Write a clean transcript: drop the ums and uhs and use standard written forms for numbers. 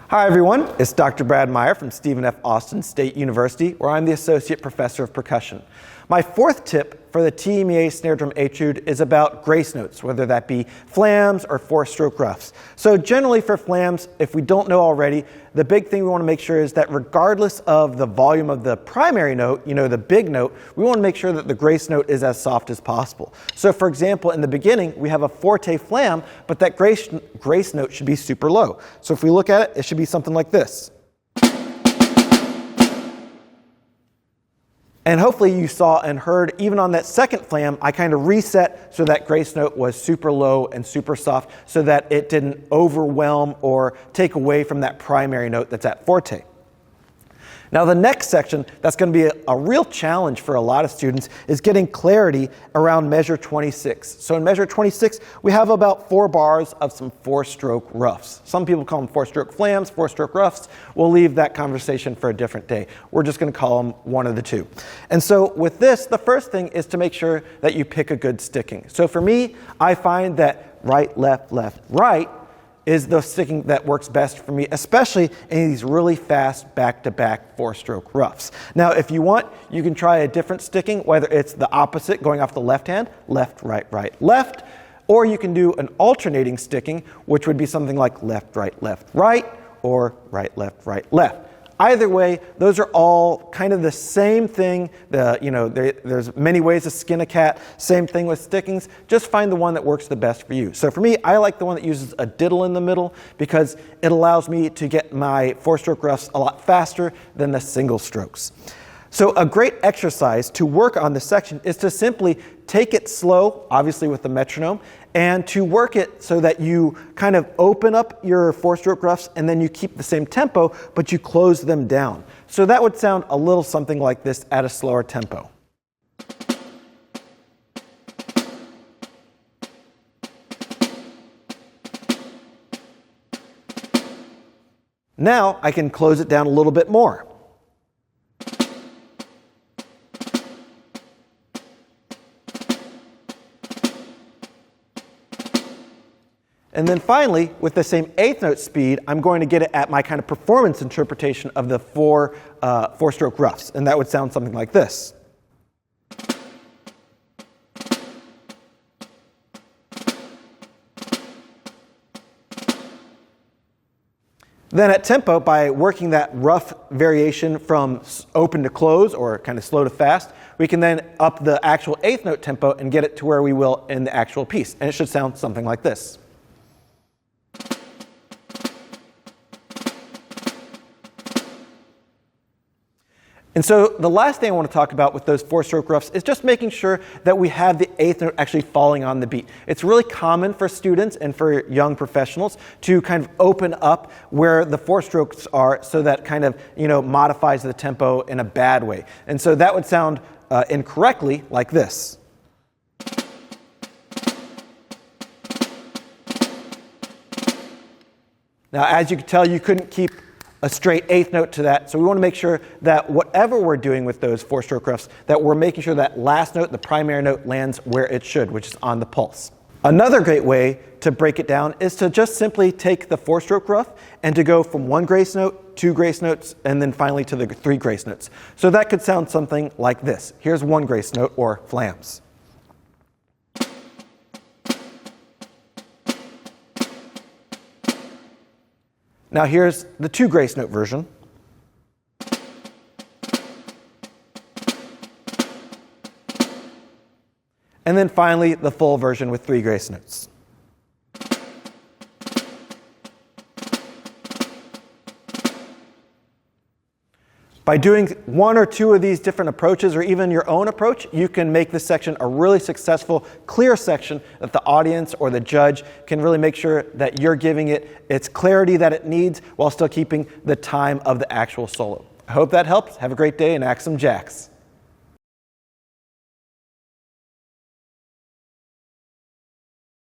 Hi everyone, it's Dr. Brad Meyer from Stephen F. Austin State University, where I'm the Associate Professor of Percussion. My fourth tip for the TMEA snare drum etude is about grace notes, whether that be FLAMS or 4-stroke ruffs. So generally for FLAMS, if we don't know already, the big thing we want to make sure is that regardless of the volume of the primary note, the big note, we want to make sure that the grace note is as soft as possible. So for example, in the beginning, we have a forte flam, but that grace note should be super low. So if we look at it, it should be something like this. And hopefully you saw and heard, even on that second flam, I kind of reset so that grace note was super low and super soft so that it didn't overwhelm or take away from that primary note that's at forte. Now the next section that's going to be a real challenge for a lot of students is getting clarity around measure 26. So in measure 26, we have about 4 bars of some 4-stroke ruffs. Some people call them 4-stroke flams, 4-stroke ruffs. We'll leave that conversation for a different day. We're just going to call them one of the two. And so with this, the first thing is to make sure that you pick a good sticking. So for me, I find that right, left, left, right is the sticking that works best for me, especially in these really fast back-to-back 4-stroke ruffs. Now, if you want, you can try a different sticking, whether it's the opposite, going off the left hand, left, right, right, left, or you can do an alternating sticking, which would be something like left, right, or right, left, left. Either way, those are all kind of the same thing. There's many ways to skin a cat. Same thing with stickings. Just find the one that works the best for you. So for me, I like the one that uses a diddle in the middle because it allows me to get my 4-stroke ruffs a lot faster than the single strokes. So a great exercise to work on this section is to simply take it slow, obviously with the metronome, and to work it so that you kind of open up your 4-stroke ruffs and then you keep the same tempo, but you close them down. So that would sound a little something like this at a slower tempo. Now I can close it down a little bit more. And then finally, with the same 1/8 note speed, I'm going to get it at my kind of performance interpretation of the 4-stroke ruffs. And that would sound something like this. Then at tempo, by working that ruff variation from open to close or kind of slow to fast, we can then up the actual 1/8 note tempo and get it to where we will in the actual piece. And it should sound something like this. And so the last thing I want to talk about with those 4-stroke ruffs is just making sure that we have the 1/8 note actually falling on the beat. It's really common for students and for young professionals to kind of open up where the 4 strokes are so that kind of, modifies the tempo in a bad way. And so that would sound incorrectly like this. Now, as you can tell, you couldn't keep a straight 1/8 note to that. So we want to make sure that whatever we're doing with those 4-stroke ruffs, that we're making sure that last note, the primary note, lands where it should, which is on the pulse. Another great way to break it down is to just simply take the 4-stroke ruff and to go from 1 grace note, 2 grace notes, and then finally to the 3 grace notes. So that could sound something like this. Here's 1 grace note, or flams. Now here's the 2 grace note version. And then finally, the full version with 3 grace notes. By doing 1 or 2 of these different approaches, or even your own approach, you can make this section a really successful, clear section that the audience or the judge can really make sure that you're giving it its clarity that it needs while still keeping the time of the actual solo. I hope that helps. Have a great day and act some jacks.